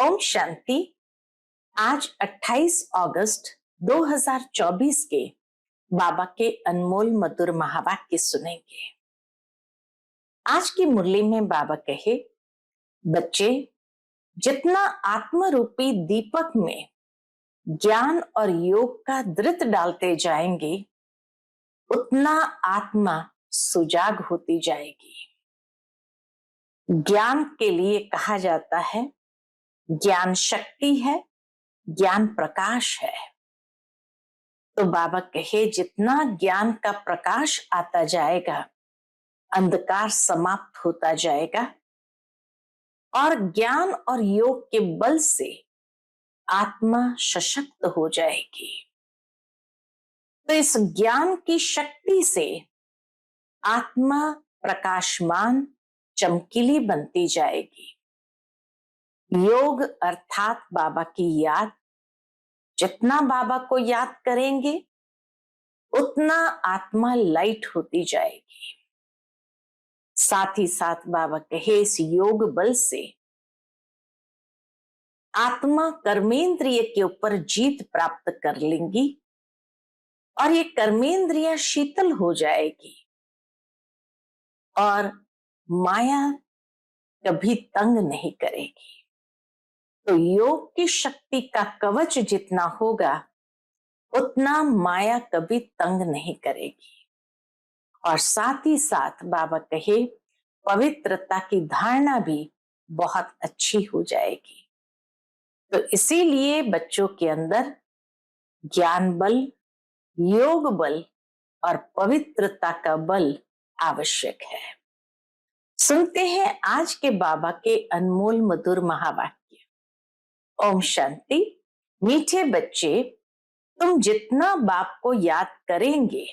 ओम शांति। आज 28 अगस्त 2024 के बाबा के अनमोल मधुर महावाक्य सुनेंगे। आज की मुरली में बाबा कहे, बच्चे, जितना आत्म रूपी दीपक में ज्ञान और योग का धृत डालते जाएंगे, उतना आत्मा सुजाग होती जाएगी। ज्ञान के लिए कहा जाता है, ज्ञान शक्ति है, ज्ञान प्रकाश है। तो बाबा कहे, जितना ज्ञान का प्रकाश आता जाएगा, अंधकार समाप्त होता जाएगा और ज्ञान और योग के बल से आत्मा सशक्त हो जाएगी। तो इस ज्ञान की शक्ति से आत्मा प्रकाशमान, चमकीली बनती जाएगी। योग अर्थात बाबा की याद, जितना बाबा को याद करेंगे उतना आत्मा लाइट होती जाएगी। साथ ही साथ बाबा कहे, इस योग बल से आत्मा कर्मेंद्रिय के ऊपर जीत प्राप्त कर लेंगी और ये कर्मेंद्रियां शीतल हो जाएगी और माया कभी तंग नहीं करेगी। तो योग की शक्ति का कवच जितना होगा, उतना माया कभी तंग नहीं करेगी। और साथ ही साथ बाबा कहे, पवित्रता की धारणा भी बहुत अच्छी हो जाएगी। तो इसीलिए बच्चों के अंदर ज्ञान बल, योग बल और पवित्रता का बल आवश्यक है। सुनते हैं आज के बाबा के अनमोल मधुर महावाक्य। ओम शांति। मीठे बच्चे, तुम जितना बाप को याद करेंगे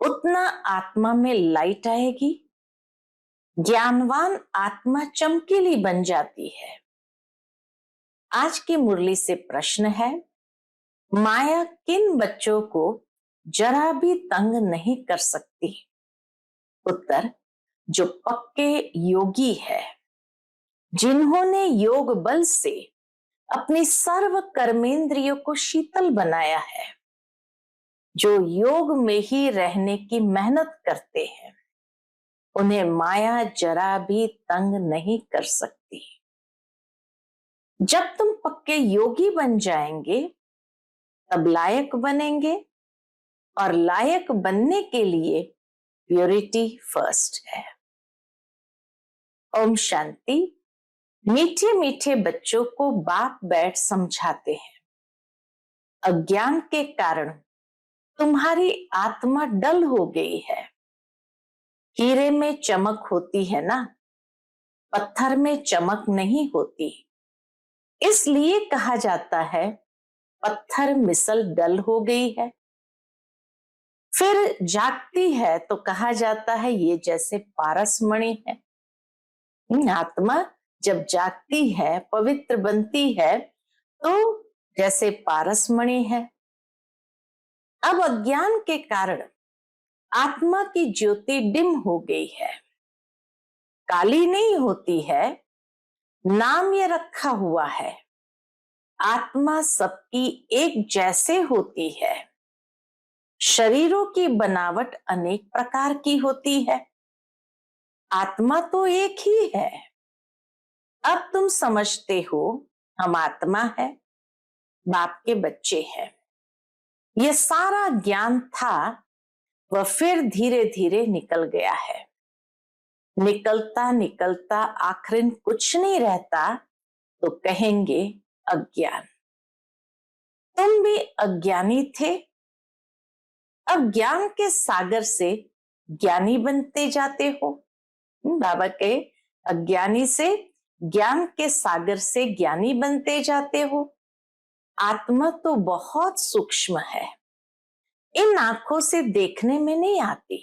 उतना आत्मा में लाइट आएगी। ज्ञानवान आत्मा चमकीली बन जाती है। आज की मुरली से प्रश्न है, माया किन बच्चों को जरा भी तंग नहीं कर सकती? उत्तर, जो पक्के योगी है, जिन्होंने योग बल से अपनी सर्व कर्मेंद्रियों को शीतल बनाया है, जो योग में ही रहने की मेहनत करते हैं, उन्हें माया जरा भी तंग नहीं कर सकती। जब तुम पक्के योगी बन जाएंगे, तब लायक बनेंगे और लायक बनने के लिए प्योरिटी फर्स्ट है। ओम शांति। मीठे मीठे बच्चों को बाप बैठ समझाते हैं, अज्ञान के कारण तुम्हारी आत्मा डल हो गई है। हीरे में चमक होती है ना, पत्थर में चमक नहीं होती। इसलिए कहा जाता है, पत्थर मिसल डल हो गई है। फिर जागती है तो कहा जाता है, ये जैसे पारसमणि है। आत्मा जब जागती है, पवित्र बनती है, तो जैसे पारसमणि है। अब अज्ञान के कारण आत्मा की ज्योति डिम हो गई है। काली नहीं होती है, नाम ये रखा हुआ है। आत्मा सबकी एक जैसे होती है। शरीरों की बनावट अनेक प्रकार की होती है, आत्मा तो एक ही है। अब तुम समझते हो, हम आत्मा है, बाप के बच्चे हैं। ये सारा ज्ञान था, वह फिर धीरे धीरे निकल गया है। निकलता निकलता आखिर कुछ नहीं रहता तो कहेंगे अज्ञान। तुम भी अज्ञानी थे, अब ज्ञान के सागर से ज्ञानी बनते जाते हो। बाबा के अज्ञानी से ज्ञान के सागर से ज्ञानी बनते जाते हो। आत्मा तो बहुत सूक्ष्म है, इन आंखों से देखने में नहीं आती।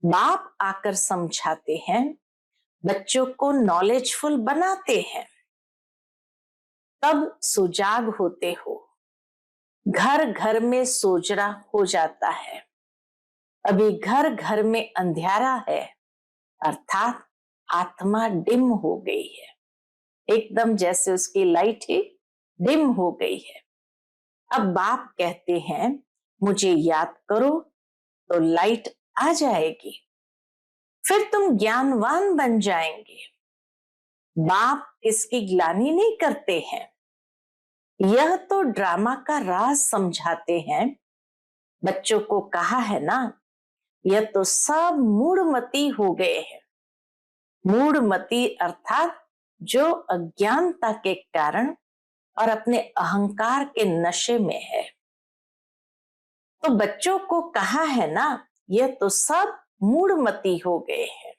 बाप आकर समझाते हैं, बच्चों को नॉलेजफुल बनाते हैं, तब सुजाग होते हो। घर घर में सोजरा हो जाता है। अभी घर घर में अंधेरा है, अर्थात आत्मा डिम हो गई है। एकदम जैसे उसकी लाइट ही डिम हो गई है। अब बाप कहते हैं मुझे याद करो, तो लाइट आ जाएगी, फिर तुम ज्ञानवान बन जाएंगे। बाप इसकी ग्लानि नहीं करते हैं, यह तो ड्रामा का राज समझाते हैं। बच्चों को कहा है ना, यह तो सब मूढ़मती हो गए हैं। मूढ़मती अर्थात जो अज्ञानता के कारण और अपने अहंकार के नशे में है। तो बच्चों को कहा है ना, यह तो सब मूढ़मती हो गए हैं।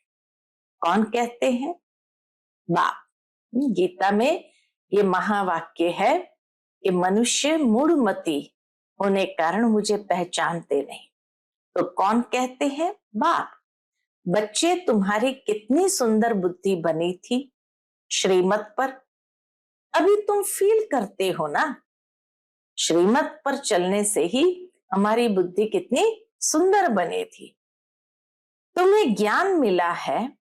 कौन कहते हैं? बाप। गीता में ये महावाक्य है कि मनुष्य मूढ़मती होने कारण मुझे पहचानते नहीं। तो कौन कहते हैं? बाप। बच्चे, तुम्हारी कितनी सुंदर बुद्धि बनी थी श्रीमत पर, अभी तुम फील करते हो ना। श्रीमत पर चलने से ही हमारी बुद्धि कितनी सुंदर बनी थी। तुम्हें ज्ञान मिला है,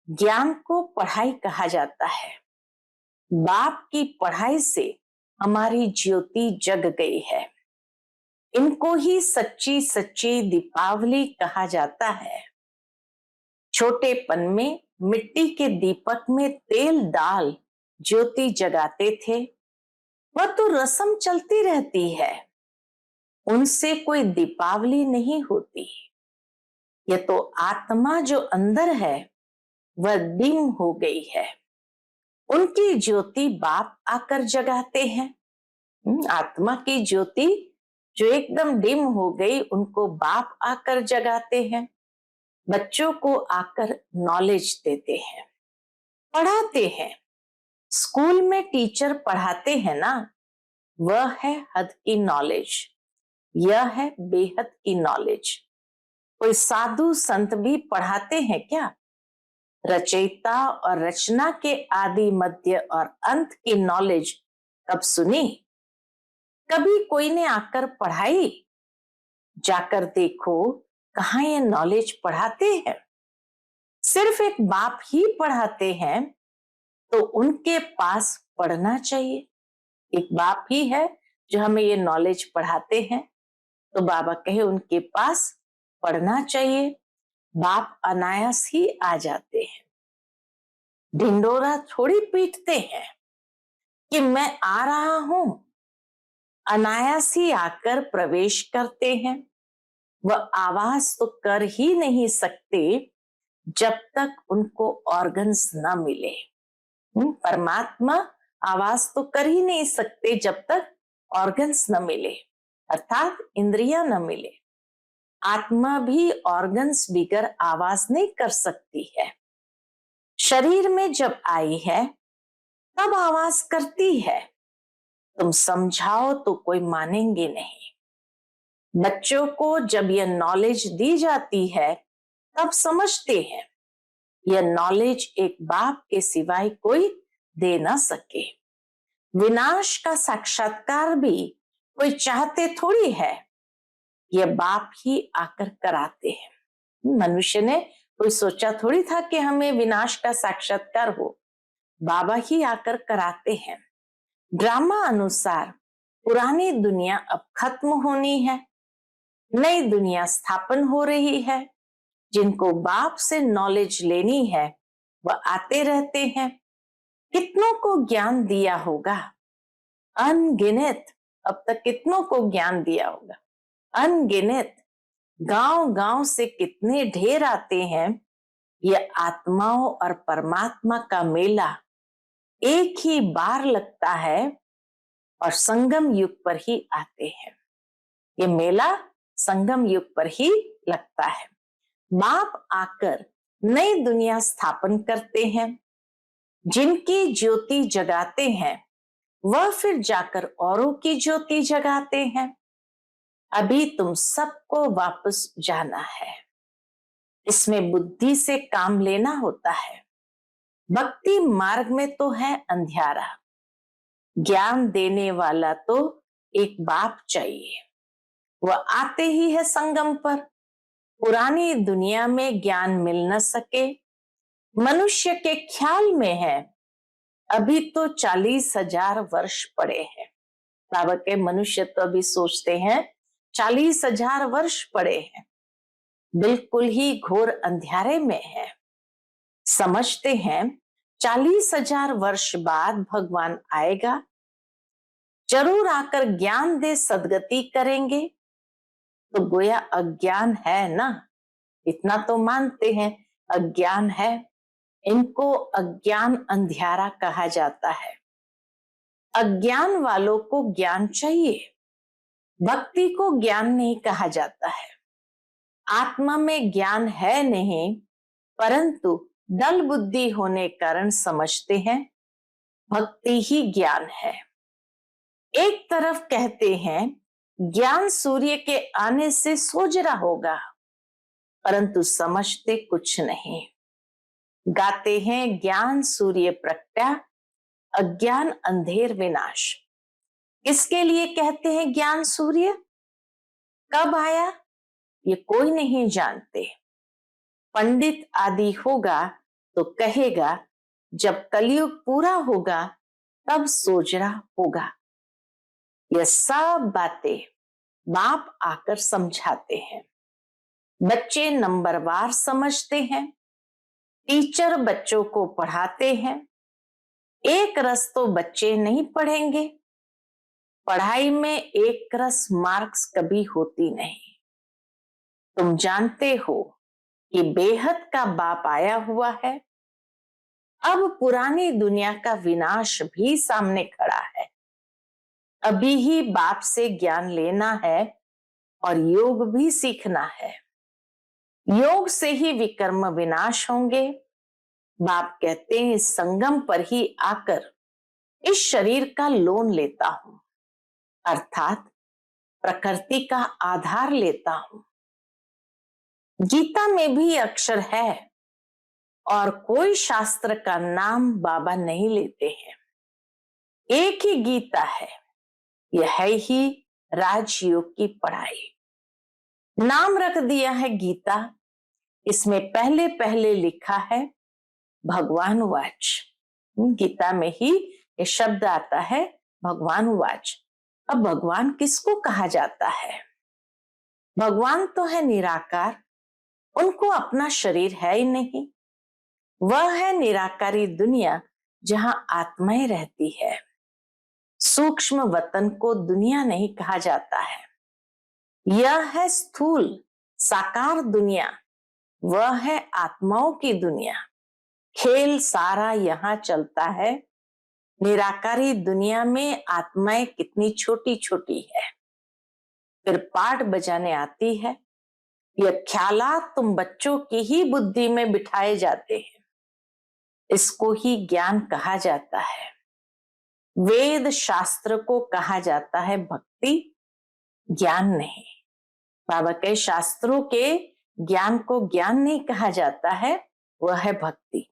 ज्ञान को पढ़ाई कहा जाता है। बाप की पढ़ाई से हमारी ज्योति जग गई है। इनको ही सच्ची सच्ची दीपावली कहा जाता है। छोटेपन में मिट्टी के दीपक में तेल डाल ज्योति जगाते थे, वह तो रस्म चलती रहती है, उनसे कोई दीपावली नहीं होती। यह तो आत्मा जो अंदर है वह डिम हो गई है, उनकी ज्योति बाप आकर जगाते हैं। आत्मा की ज्योति जो एकदम डिम हो गई, उनको बाप आकर जगाते हैं। बच्चों को आकर नॉलेज देते हैं, पढ़ाते हैं। स्कूल में टीचर पढ़ाते हैं ना, वह है हद की नॉलेज, यह है बेहद की नॉलेज। कोई साधु संत भी पढ़ाते हैं क्या? रचयिता और रचना के आदि मध्य और अंत की नॉलेज कब सुनी? कभी कोई ने आकर पढ़ाई? जाकर देखो कहाँ ये नॉलेज पढ़ाते हैं। सिर्फ एक बाप ही पढ़ाते हैं, तो उनके पास पढ़ना चाहिए। एक बाप ही है जो हमें ये नॉलेज पढ़ाते हैं, तो बाबा कहे उनके पास पढ़ना चाहिए। बाप अनायास ही आ जाते हैं, ढिंडोरा थोड़ी पीटते हैं कि मैं आ रहा हूं। अनायास ही आकर प्रवेश करते हैं। वह आवाज तो कर ही नहीं सकते जब तक उनको ऑर्गन्स ना मिले। परमात्मा आवाज तो कर ही नहीं सकते जब तक ऑर्गन्स न मिले, अर्थात इंद्रियां न मिले। आत्मा भी ऑर्गन्स बिगर आवाज नहीं कर सकती है। शरीर में जब आई है तब आवाज करती है। तुम समझाओ तो कोई मानेंगे नहीं। बच्चों को जब यह नॉलेज दी जाती है तब समझते हैं यह नॉलेज एक बाप के सिवाय कोई दे ना सके। विनाश का साक्षात्कार भी कोई चाहते थोड़ी है, यह बाप ही आकर कराते हैं। मनुष्य ने कोई सोचा थोड़ी था कि हमें विनाश का साक्षात्कार हो, बाबा ही आकर कराते हैं। ड्रामा अनुसार पुरानी दुनिया अब खत्म होनी है, नई दुनिया स्थापन हो रही है। जिनको बाप से नॉलेज लेनी है वह आते रहते हैं। कितनों को ज्ञान दिया होगा, अनगिनत। अब तक कितनों को ज्ञान दिया होगा, अनगिनत। गांव गांव से कितने ढेर आते हैं। यह आत्माओं और परमात्मा का मेला एक ही बार लगता है और संगम युग पर ही आते हैं। ये मेला संगम युग पर ही लगता है। बाप आकर नई दुनिया स्थापन करते हैं। जिनकी ज्योति जगाते हैं वह फिर जाकर औरों की ज्योति जगाते हैं। अभी तुम सबको वापस जाना है। इसमें बुद्धि से काम लेना होता है। भक्ति मार्ग में तो है अंधियारा, ज्ञान देने वाला तो एक बाप चाहिए। वह आते ही है संगम पर। पुरानी दुनिया में ज्ञान मिल न सके, मनुष्य के ख्याल में है अभी तो 40,000 वर्ष पड़े हैं। बाबा के मनुष्य तो अभी सोचते हैं 40,000 वर्ष पड़े हैं, बिल्कुल ही घोर अंधियारे में है। समझते हैं 40,000 वर्ष बाद भगवान आएगा, जरूर आकर ज्ञान दे सदगति करेंगे। तो गोया अज्ञान है ना, इतना तो मानते हैं अज्ञान है। इनको अज्ञान अंधियारा कहा जाता है। अज्ञान वालों को ज्ञान चाहिए, भक्ति को ज्ञान नहीं कहा जाता है। आत्मा में ज्ञान है नहीं, परंतु दल बुद्धि होने कारण समझते हैं भक्ति ही ज्ञान है। एक तरफ कहते हैं ज्ञान सूर्य के आने से सोजरा होगा, परंतु समझते कुछ नहीं। गाते हैं ज्ञान सूर्य प्रगटा, अज्ञान अंधेर विनाश। इसके लिए कहते हैं ज्ञान सूर्य, कब आया ये कोई नहीं जानते। पंडित आदि होगा तो कहेगा जब कलयुग पूरा होगा तब सोजरा होगा। यह सब बातें बाप आकर समझाते हैं। बच्चे नंबरवार समझते हैं, टीचर बच्चों को पढ़ाते हैं। एक रस तो बच्चे नहीं पढ़ेंगे, पढ़ाई में एक रस मार्क्स कभी होती नहीं। तुम जानते हो कि बेहद का बाप आया हुआ है। अब पुरानी दुनिया का विनाश भी सामने खड़ा है। अभी ही बाप से ज्ञान लेना है और योग भी सीखना है। योग से ही विकर्म विनाश होंगे। बाप कहते हैं इस संगम पर ही आकर इस शरीर का लोन लेता हूं, अर्थात प्रकृति का आधार लेता हूं। गीता में भी अक्षर है और कोई शास्त्र का नाम बाबा नहीं लेते हैं। एक ही गीता है, यह है ही राजयोग की पढ़ाई। नाम रख दिया है गीता, इसमें पहले पहले लिखा है भगवान वाच। गीता में ही ये शब्द आता है भगवान वाच। अब भगवान किसको कहा जाता है? भगवान तो है निराकार, उनको अपना शरीर है ही नहीं। वह है निराकारी दुनिया जहां आत्माएं रहती है। सूक्ष्म वतन को दुनिया नहीं कहा जाता है। यह है स्थूल साकार दुनिया, वह है आत्माओं की दुनिया। खेल सारा यहाँ चलता है। निराकारी दुनिया में आत्माएं कितनी छोटी छोटी है, फिर पाठ बजाने आती है। यह ख्यालात तुम बच्चों की ही बुद्धि में बिठाए जाते हैं, इसको ही ज्ञान कहा जाता है। वेद शास्त्र को कहा जाता है भक्ति, ज्ञान नहीं। बाबा के शास्त्रों के ज्ञान को ज्ञान नहीं कहा जाता है, वह है भक्ति।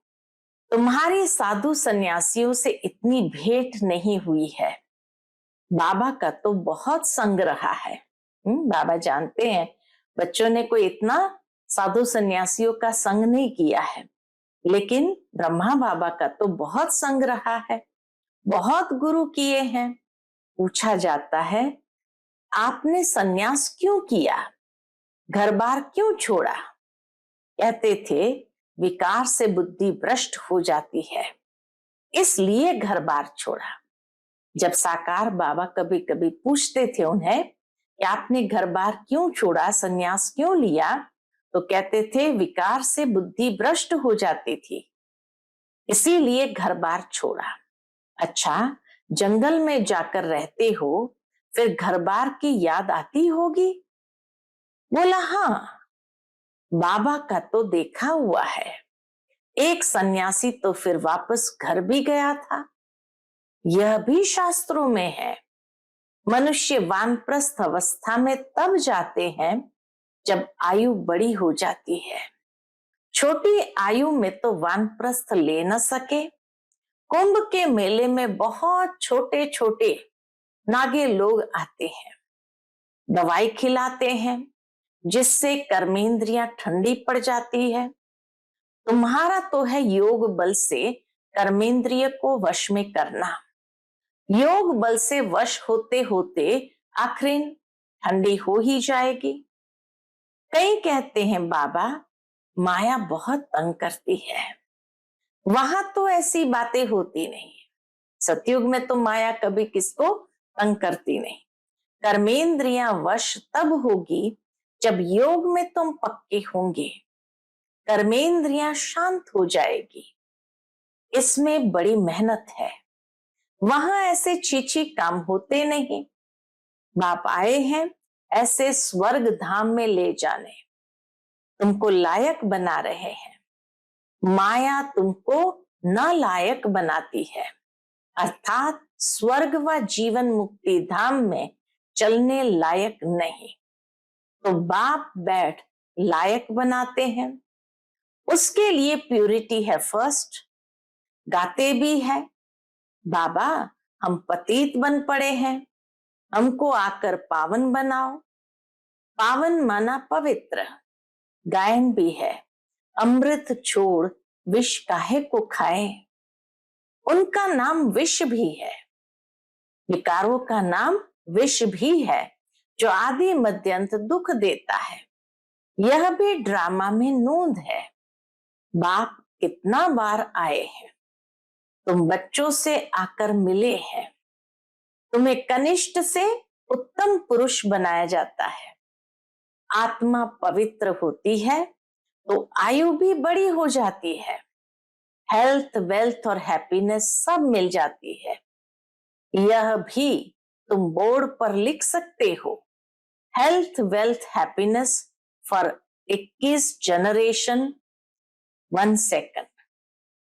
तुम्हारी साधु सन्यासियों से इतनी भेंट नहीं हुई है। बाबा का तो बहुत संग रहा है। बाबा जानते हैं बच्चों ने कोई इतना साधु सन्यासियों का संग नहीं किया है, लेकिन ब्रह्मा बाबा का तो बहुत संग रहा है, बहुत गुरु किए हैं। पूछा जाता है आपने सन्यास क्यों किया, घर बार क्यों छोड़ा? कहते थे विकार से बुद्धि भ्रष्ट हो जाती है, इसलिए घर बार छोड़ा। जब साकार बाबा कभी कभी पूछते थे उन्हें कि आपने घर बार क्यों छोड़ा, सन्यास क्यों लिया, तो कहते थे विकार से बुद्धि भ्रष्ट हो जाती थी, इसीलिए घर बार छोड़ा। अच्छा, जंगल में जाकर रहते हो, फिर घर बार की याद आती होगी? बोला हाँ, बाबा का तो देखा हुआ है। एक सन्यासी तो फिर वापस घर भी गया था। यह भी शास्त्रों में है। मनुष्य वानप्रस्थ अवस्था में तब जाते हैं जब आयु बड़ी हो जाती है। छोटी आयु में तो वानप्रस्थ ले न सके। कुंभ के मेले में बहुत छोटे छोटे नागे लोग आते हैं, दवाई खिलाते हैं जिससे कर्मेंद्रियां ठंडी पड़ जाती है। तुम्हारा तो है योग बल से कर्मेंद्रिय को वश में करना। योग बल से वश होते होते आखिर ठंडी हो ही जाएगी। कई कहते हैं बाबा माया बहुत तंग करती है। वहां तो ऐसी बातें होती नहीं। सतयुग में तो माया कभी किसको तंग करती नहीं। कर्मेंद्रियां वश तब होगी जब योग में तुम पक्के होंगे, कर्मेंद्रियां शांत हो जाएगी। इसमें बड़ी मेहनत है। वहां ऐसे छीछी काम होते नहीं। बाप आए हैं ऐसे स्वर्ग धाम में ले जाने, तुमको लायक बना रहे हैं। माया तुमको नालायक बनाती है, अर्थात स्वर्ग व जीवन मुक्ति धाम में चलने लायक नहीं। तो बाप बैठ लायक बनाते हैं। उसके लिए प्यूरिटी है फर्स्ट। गाते भी है बाबा हम पतित बन पड़े हैं, हमको आकर पावन बनाओ। पावन माना पवित्र। गायन भी है अमृत छोड़ विष काहे को खाए। उनका नाम विष भी है, विकारों का नाम विष भी है, जो आदि मध्यंत दुख देता है। यह भी ड्रामा में नोंद है। बाप कितना बार आए हैं, तुम बच्चों से आकर मिले हैं। तुम्हें कनिष्ठ से उत्तम पुरुष बनाया जाता है। आत्मा पवित्र होती है तो आयु भी बड़ी हो जाती है। हेल्थ वेल्थ और हैप्पीनेस सब मिल जाती है। यह भी तुम बोर्ड पर लिख सकते हो। Health wealth happiness for 21 generation 1 second.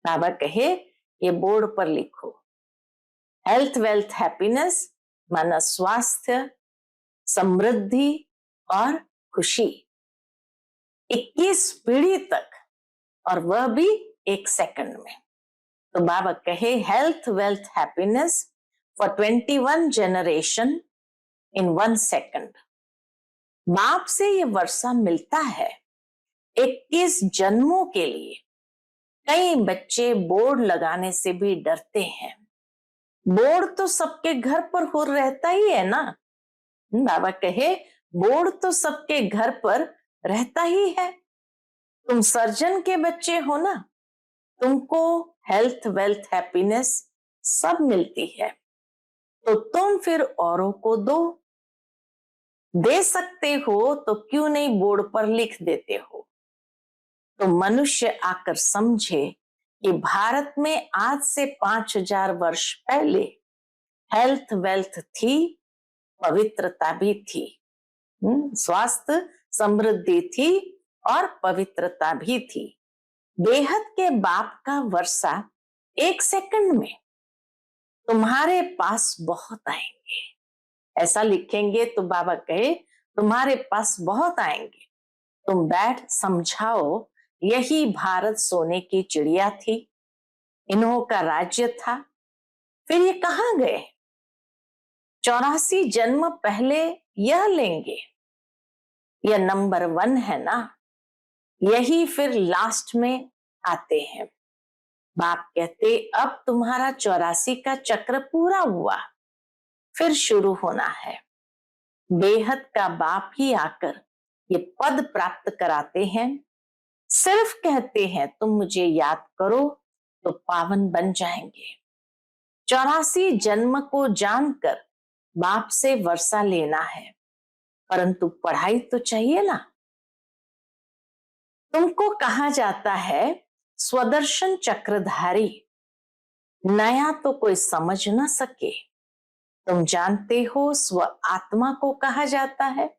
बाबा कहे ये बोर्ड पर लिखो। हेल्थ वेल्थ हैप्पीनेस माना स्वास्थ्य, समृद्धि और खुशी 21 पीढ़ी तक, और वह भी 1 सेकंड में। तो बाबा कहे health wealth happiness for 21 generation in 1 second. बाप से ये वर्षा मिलता है 21 जन्मों के लिए। कई बच्चे बोर्ड लगाने से भी डरते हैं। बोर्ड तो सबके घर पर हो रहता ही है ना। बाबा कहे बोर्ड तो सबके घर पर रहता ही है। तुम सर्जन के बच्चे हो ना, तुमको हेल्थ वेल्थ हैप्पीनेस सब मिलती है, तो तुम फिर औरों को दे सकते हो तो क्यों नहीं बोर्ड पर लिख देते हो। तो मनुष्य आकर समझे कि भारत में आज से 5000 वर्ष पहले हेल्थ वेल्थ थी, पवित्रता भी थी। स्वास्थ्य समृद्धि थी और पवित्रता भी थी। बेहद के बाप का वर्षा 1 सेकंड में तुम्हारे पास बहुत आएंगे। ऐसा लिखेंगे तो बाबा कहे तुम्हारे पास बहुत आएंगे। तुम बैठ समझाओ यही भारत सोने की चिड़िया थी, इन्हों का राज्य था। फिर ये कहां गए? 84 जन्म पहले यह लेंगे। यह नंबर 1 है ना, यही फिर लास्ट में आते हैं। बाप कहते अब तुम्हारा 84 का चक्र पूरा हुआ, फिर शुरू होना है। बेहद का बाप ही आकर ये पद प्राप्त कराते हैं। सिर्फ कहते हैं तुम मुझे याद करो तो पावन बन जाएंगे। 84 जन्म को जानकर बाप से वर्षा लेना है, परंतु पढ़ाई तो चाहिए ना। तुमको कहा जाता है स्वदर्शन चक्रधारी। नया तो कोई समझ ना सके। तुम जानते हो स्व आत्मा को कहा जाता है।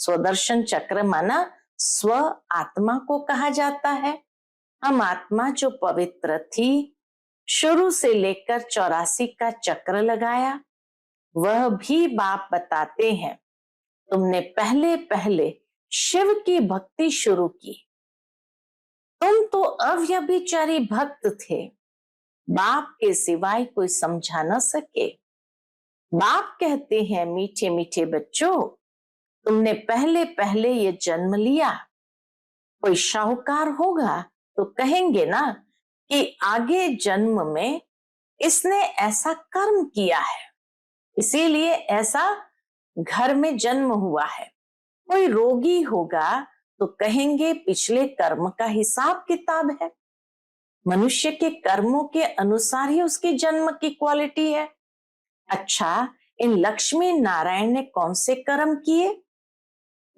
स्वदर्शन चक्र माना स्व आत्मा को कहा जाता है। हम आत्मा जो पवित्र थी, शुरू से लेकर 84 का चक्र लगाया, वह भी बाप बताते हैं तुमने पहले पहले शिव की भक्ति शुरू की। तुम तो अव्यभिचारी भक्त थे, बाप के सिवाय कोई समझा न सके। बाप कहते हैं मीठे मीठे बच्चों, तुमने पहले पहले ये जन्म लिया। कोई शाहूकार होगा तो कहेंगे ना कि आगे जन्म में इसने ऐसा कर्म किया है, इसीलिए ऐसा घर में जन्म हुआ है। कोई रोगी होगा तो कहेंगे पिछले कर्म का हिसाब किताब है। मनुष्य के कर्मों के अनुसार ही उसकी जन्म की क्वालिटी है। अच्छा, इन लक्ष्मी नारायण ने कौन से कर्म किए?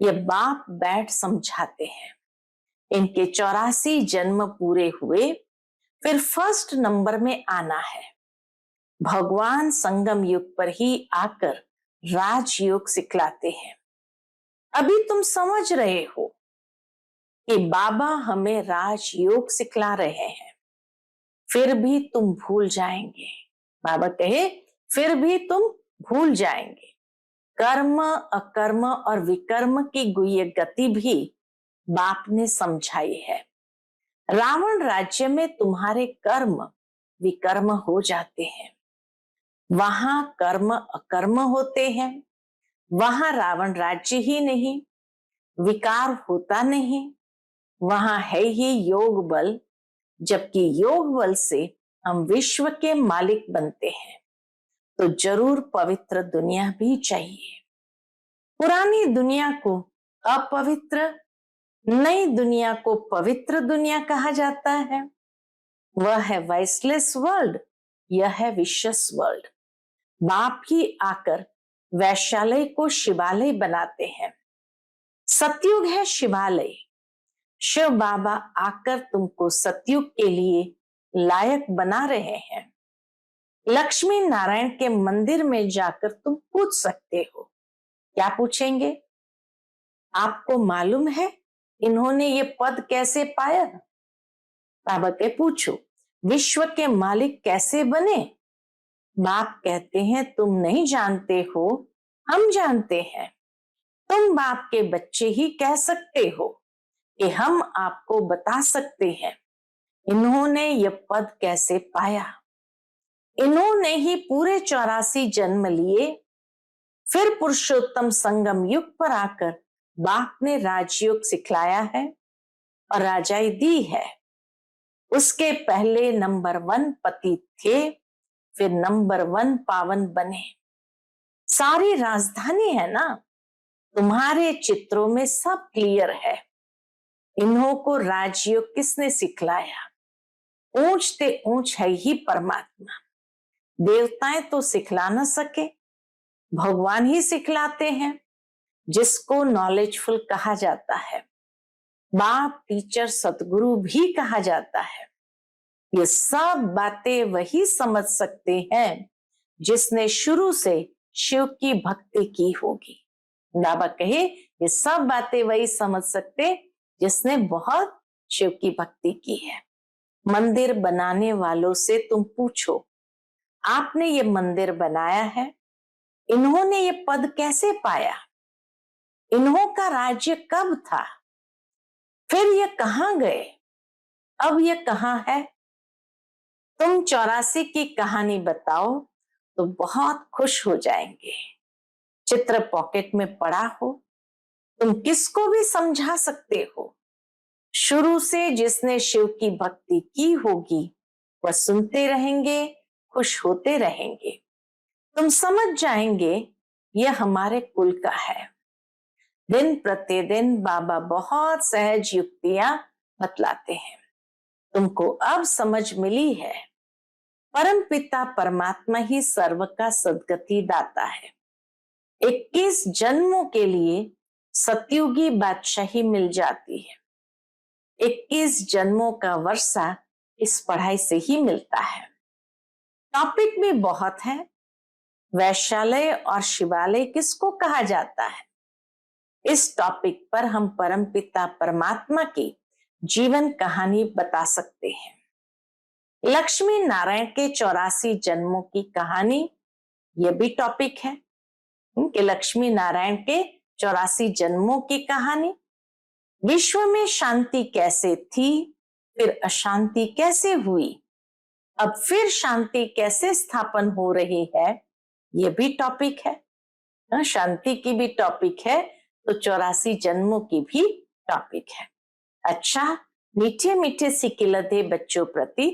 ये बाप बैठ समझाते हैं। इनके 84 जन्म पूरे हुए, फिर फर्स्ट नंबर में आना है। भगवान संगम युग पर ही आकर राजयोग सिखलाते हैं। अभी तुम समझ रहे हो कि बाबा हमें राजयोग सिखला रहे हैं, फिर भी तुम भूल जाएंगे। बाबा कहे फिर भी तुम भूल जाएंगे। कर्म, अकर्म और विकर्म की गुह्य गति भी बाप ने समझाई है। रावण राज्य में तुम्हारे कर्म विकर्म हो जाते हैं, वहां कर्म अकर्म होते हैं। वहां रावण राज्य ही नहीं, विकार होता नहीं, वहां है ही योग बल, जबकि योग बल से हम विश्व के मालिक बनते हैं। तो जरूर पवित्र दुनिया भी चाहिए। पुरानी दुनिया को अपवित्र, नई दुनिया को पवित्र दुनिया कहा जाता है। वह है वाइसलेस वर्ल्ड, यह है विशस वर्ल्ड। बाप ही आकर वैश्यालय को शिवालय बनाते हैं। सतयुग है शिवालय। शिव बाबा आकर तुमको सतयुग के लिए लायक बना रहे हैं। लक्ष्मी नारायण के मंदिर में जाकर तुम पूछ सकते हो। क्या पूछेंगे? आपको मालूम है इन्होंने ये पद कैसे पाया? बाबा के पूछो, विश्व के मालिक कैसे बने? बाप कहते हैं तुम नहीं जानते हो, हम जानते हैं। तुम बाप के बच्चे ही कह सकते हो कि हम आपको बता सकते हैं इन्होंने ये पद कैसे पाया। इन्होंने ही पूरे 84 जन्म लिए, फिर पुरुषोत्तम संगम युग पर आकर बाप ने राजयोग सिखलाया है और राजाई दी है। उसके पहले नंबर 1 पति थे, फिर नंबर 1 पावन बने। सारी राजधानी है ना, तुम्हारे चित्रों में सब क्लियर है। इन्हों को राजयोग किसने सिखलाया? ऊंचते ऊंच है ही परमात्मा। देवताएं तो सिखला न सके, भगवान ही सिखलाते हैं, जिसको नॉलेजफुल कहा जाता है। बाप, टीचर, सतगुरु भी कहा जाता है। ये सब बातें वही समझ सकते हैं जिसने शुरू से शिव की भक्ति की होगी। बाबा कहे ये सब बातें वही समझ सकते जिसने बहुत शिव की भक्ति की है। मंदिर बनाने वालों से तुम पूछो, आपने ये मंदिर बनाया है, इन्होंने ये पद कैसे पाया? इन्हों का राज्य कब था? फिर ये कहां गए? अब ये कहां है? तुम 84 की कहानी बताओ तो बहुत खुश हो जाएंगे। चित्र पॉकेट में पड़ा हो, तुम किसको भी समझा सकते हो। शुरू से जिसने शिव की भक्ति की होगी वह सुनते रहेंगे, खुश होते रहेंगे। तुम समझ जाएंगे यह हमारे कुल का है। दिन प्रतिदिन बाबा बहुत सहज युक्तियां बतलाते हैं। तुमको अब समझ मिली है, परम पिता परमात्मा ही सर्व का सद्गति दाता है। 21 जन्मों के लिए सतयुगी बादशाही मिल जाती है। 21 जन्मों का वर्षा इस पढ़ाई से ही मिलता है। टॉपिक भी बहुत है। वैश्यालय और शिवालय किसको कहा जाता है? इस टॉपिक पर हम परम पिता परमात्मा की जीवन कहानी बता सकते हैं। लक्ष्मी नारायण के 84 जन्मों की कहानी, यह भी टॉपिक है कि लक्ष्मी नारायण के 84 जन्मों की कहानी। विश्व में शांति कैसे थी, फिर अशांति कैसे हुई, अब फिर शांति कैसे स्थापन हो रही है, यह भी टॉपिक है। शांति की भी टॉपिक है तो 84 जन्मों की भी टॉपिक है। अच्छा, मीठे मीठे सिकिलते बच्चों प्रति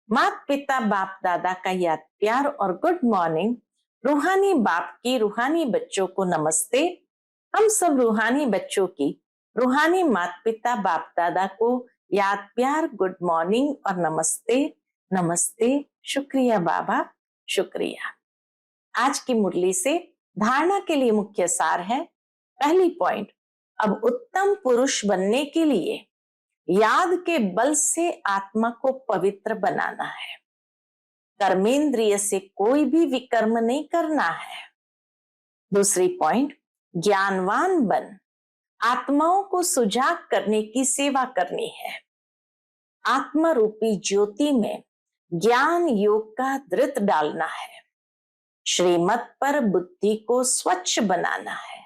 माता पिता बाप दादा का याद प्यार और गुड मॉर्निंग। रूहानी बाप की रूहानी बच्चों को नमस्ते। हम सब रूहानी बच्चों की रूहानी माता पिता बाप दादा को याद प्यार गुड मॉर्निंग और नमस्ते नमस्ते। शुक्रिया बाबा, शुक्रिया। आज की मुरली से धारणा के लिए मुख्य सार है। पहली पॉइंट, अब उत्तम पुरुष बनने के लिए याद के बल से आत्मा को पवित्र बनाना है। कर्मेंद्रिय से कोई भी विकर्म नहीं करना है। दूसरी पॉइंट, ज्ञानवान बन आत्माओं को सुजाग करने की सेवा करनी है। आत्मा रूपी ज्योति में ज्ञान योग का धृत डालना है। श्रीमत पर बुद्धि को स्वच्छ बनाना है।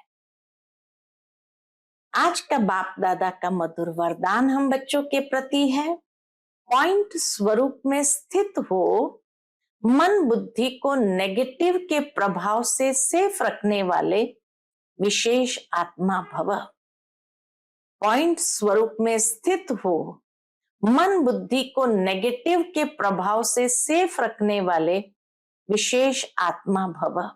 आज का बाप दादा का मधुर वरदान हम बच्चों के प्रति है। पॉइंट स्वरूप में स्थित हो, मन बुद्धि को नेगेटिव के प्रभाव से सेफ रखने वाले विशेष आत्मा भव। पॉइंट स्वरूप में स्थित हो, मन बुद्धि को नेगेटिव के प्रभाव से सेफ रखने वाले विशेष आत्मा भव।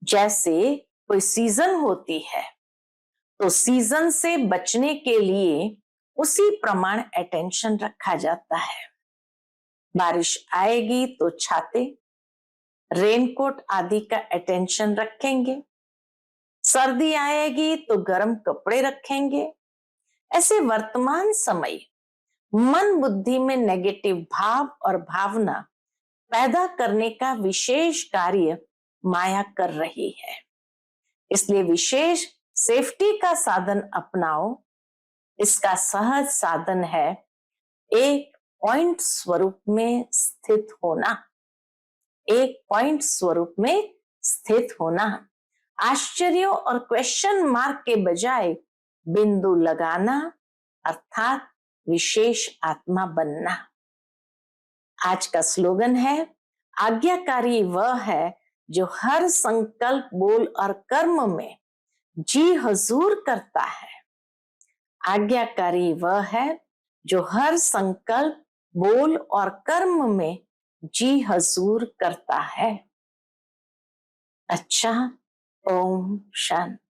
जैसे कोई सीजन होती है तो सीजन से बचने के लिए उसी प्रमाण अटेंशन रखा जाता है। बारिश आएगी तो छाते, रेनकोट आदि का अटेंशन रखेंगे। सर्दी आएगी तो गर्म कपड़े रखेंगे। ऐसे वर्तमान समय मन बुद्धि में नेगेटिव भाव और भावना पैदा करने का विशेष कार्य माया कर रही है। इसलिए विशेष सेफ्टी का साधन अपनाओ। इसका सहज साधन है एक पॉइंट स्वरूप में स्थित होना। एक पॉइंट स्वरूप में स्थित होना। आश्चर्यों और क्वेश्चन मार्क के बजाय बिंदु लगाना, अर्थात विशेष आत्मा बनना। आज का स्लोगन है, आज्ञाकारी वह है जो हर संकल्प बोल और कर्म में जी हजूर करता है। आज्ञाकारी वह है जो हर संकल्प बोल और कर्म में जी हजूर करता है। अच्छा, ओम शांति।